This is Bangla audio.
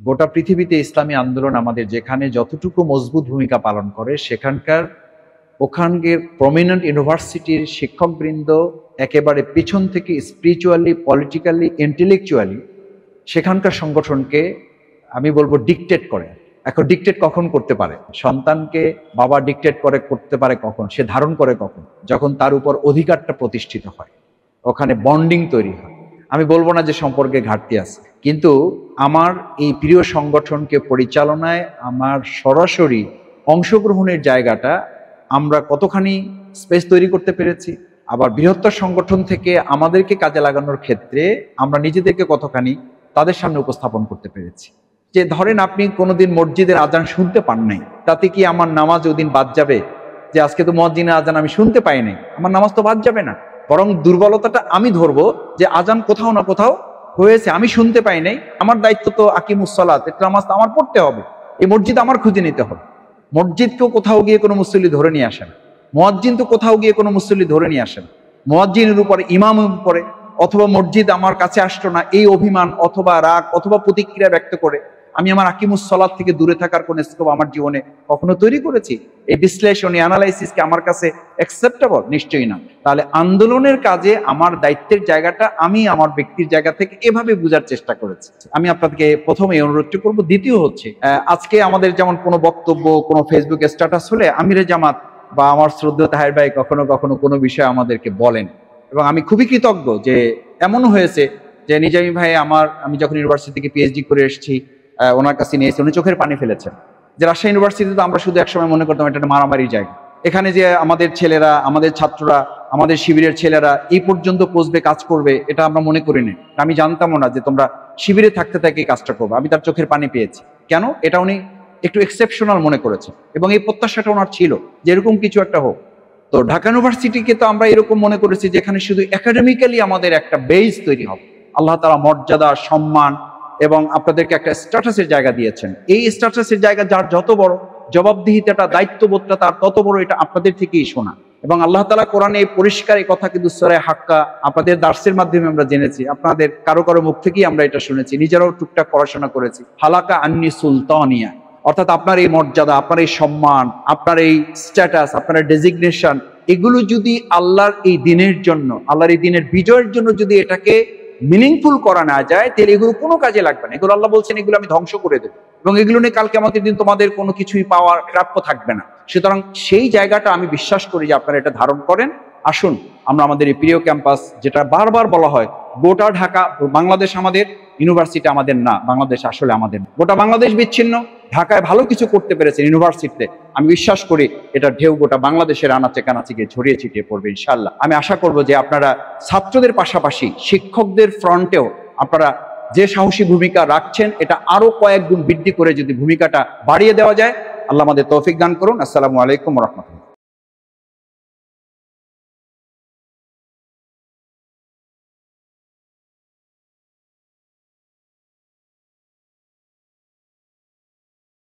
গোটা পৃথিবীতে ইসলামী আন্দোলন আমাদের যেখানে যতটুকু মজবুত ভূমিকা পালন করে ওখানকার প্রমিনেন্ট ইউনিভার্সিটির শিক্ষকবৃন্দ একেবারে পিছন থেকে স্পিরিচুয়ালি, পলিটিক্যালি, ইন্টেলেকচুয়ালি সেখানকার সংগঠনকে আমি বলবো ডিকটেট করে। এখন ডিকটেট কখন করতে পারে? সন্তানকে বাবা ডিকটেট করতে পারে কখন? সে ধারণ করে কখন? যখন তার উপর অধিকারটা প্রতিষ্ঠিত হয়, ওখানে বন্ডিং তৈরি হয়। আমি বলবো না যে সম্পর্কে ঘাটতি আছে, কিন্তু আমার এই প্রিয় সংগঠনকে পরিচালনায় আমার সরাসরি অংশগ্রহণের জায়গাটা আমরা কতখানি স্পেস তৈরি করতে পেরেছি, আবার বৃহত্তর সংগঠন থেকে আমাদেরকে কাজে লাগানোর ক্ষেত্রে আমরা নিজেদেরকে কতখানি তাদের সামনে উপস্থাপন করতে পেরেছি। যে ধরেন আপনি কোনোদিন মসজিদের আজান শুনতে পান নাই, তাতে কি আমার নামাজ ওদিন বাদ যাবে? যে আজকে তো মুয়াজ্জিনের আজান আমি শুনতে পাই নাই, আমার নামাজ তো বাদ যাবে না। বরং দুর্বলতাটা আমি ধরবো যে আজান কোথাও না কোথাও হয়েছে, আমি শুনতে পাই নাই, আমার দায়িত্ব তো আকিমুস সালাত, এটা নামাজ তো আমার পড়তে হবে, এই মসজিদ আমার খুঁজে নিতে হবে। মসজিদকেও কোথাও গিয়ে কোনো মুসল্লি ধরে নিয়ে আসেন, মুয়াজ্জিন তো কোথাও গিয়ে কোনো মুসল্লি ধরে নিয়ে আসেন। মুয়াজ্জিনের উপরে, ইমামের উপরে, অথবা মসজিদ আমার কাছে আসলো না এই অভিমান অথবা রাগ অথবা প্রতিক্রিয়া ব্যক্ত করে আমি আমার আকিমুস সালাত থেকে দূরে থাকার কোন স্কোপ আমার জীবনে কখনো তৈরি করেছি? এই বিশ্লেষণ, এই অ্যানালাইসিসকে আমার কাছে অ্যাকসেপ্টেবল? নিশ্চয়ই না। তাহলে আন্দোলনের কাজে আমার দায়িত্বের জায়গাটা আমি আমার ব্যক্তির জায়গা থেকে এভাবে বোঝার চেষ্টা করেছি। আমি আপনাদেরকে প্রথমে অনুরোধটি করবো। দ্বিতীয় হচ্ছে, আজকে আমাদের যেমন কোনো বক্তব্য, কোনো ফেসবুক স্ট্যাটাস হলে আমিরে জামাত বা আমার শ্রদ্ধেয় তাহের ভাই কখনো কখনো কোনো বিষয় আমাদেরকে বলেন, এবং আমি খুবই কৃতজ্ঞ যে এমনও হয়েছে যে নিজামী ভাই আমি যখন ইউনিভার্সিটি থেকে পিএইচডি করে এসেছি, ওনার কাছে নিয়েছি, উনি চোখের পানি ফেলেছেন। যে রাজশাহী ইউনিভার্সিটিতে আমরা শুধু একসময় মনে করতাম এটা একটা মারামারি জায়গা, এখানে যে আমাদের ছেলেরা, আমাদের ছাত্ররা, আমাদের শিবিরের ছেলেরা এই পর্যন্ত পৌঁছবে, কাজ করবে, এটা আমরা মনে করিনি। আমি জানতামও না যে তোমরা শিবিরে থাকতে থাকতে এই কাজটা করবে। আমি তার চোখের পানি পেয়েছি। কেন? এটা উনি একটু এক্সেপশনাল মনে করেছেন, এবং এই প্রত্যাশাটা ওনার ছিল যে এরকম কিছু একটা হোক। তো ঢাকা ইউনিভার্সিটিকে তো আমরা এরকম মনে করেছি যেখানে শুধু একাডেমিক্যালি আমাদের একটা বেস তৈরি হবে। আল্লাহ তাআলা মর্যাদা, সম্মান এবং আপনাদেরকে একটা স্ট্যাটাসের জায়গা দিয়েছেন। এই স্ট্যাটাসের জায়গা যার যত বড়, জবাবদিহিতাটা, দায়িত্ববোধটা তার তত বড়, এটা আপনাদের থেকেই শোনা। এবং আল্লাহ তাআলা কোরআনে পরিষ্কার এই কথা কিন্তু সূরা হাক্কা আপনাদের দার্সের মাধ্যমে আমরা জেনেছি, আপনাদের কারো কারো মুখ থেকেই আমরা এটা শুনেছি, নিজেরাও টুকটাক পড়াশোনা করেছি। হালাকা আন্নি সুলতানিয়া, অর্থাৎ আপনার এই মর্যাদা, আপনার এই সম্মান, আপনার এই স্ট্যাটাস, আপনার ডেজিগনেশন, এগুলো যদি আল্লাহর এই দিনের জন্য, আল্লাহর এই দিনের বিজয়ের জন্য যদি এটাকে মিনিংফুল করা না যায়, তাহলে এগুলো কোনো কাজে লাগবে না। এগুলো আল্লাহ বলছেন এগুলো আমি ধ্বংস করে দেবো, এবং এগুলো নিয়ে কালকে আমাদের দিন তোমাদের কোনো কিছুই পাওয়ার প্রাপ্য থাকবে না। সুতরাং সেই জায়গাটা আমি বিশ্বাস করি যে আপনারা এটা ধারণ করেন। আসুন আমরা আমাদের এই প্রিয় ক্যাম্পাস, যেটা বারবার বলা হয় গোটা ঢাকা, বাংলাদেশ আমাদের, ইউনিভার্সিটি আমাদের না, বাংলাদেশ আসলে আমাদের। গোটা বাংলাদেশ বিচ্ছিন্ন, ঢাকায় ভালো কিছু করতে পেরেছেন ইউনিভার্সিটিতে, আমি বিশ্বাস করি এটা ঢেউ গোটা বাংলাদেশের আনাচে কানাচে গিয়ে ছড়িয়ে ছিটিয়ে পড়বে ইনশাআল্লাহ। আমি আশা করব যে আপনারা ছাত্রদের পাশাপাশি শিক্ষকদের ফ্রন্টেও আপনারা যে সাহসী ভূমিকা রাখছেন, এটা আরো কয়েক গুণ বৃদ্ধি করে যদি ভূমিকাটা বাড়িয়ে দেওয়া যায়, আল্লাহ আমাদের তৌফিক দান করুন। আসসালামু আলাইকুম ওয়া রাহমাতুল্লাহ।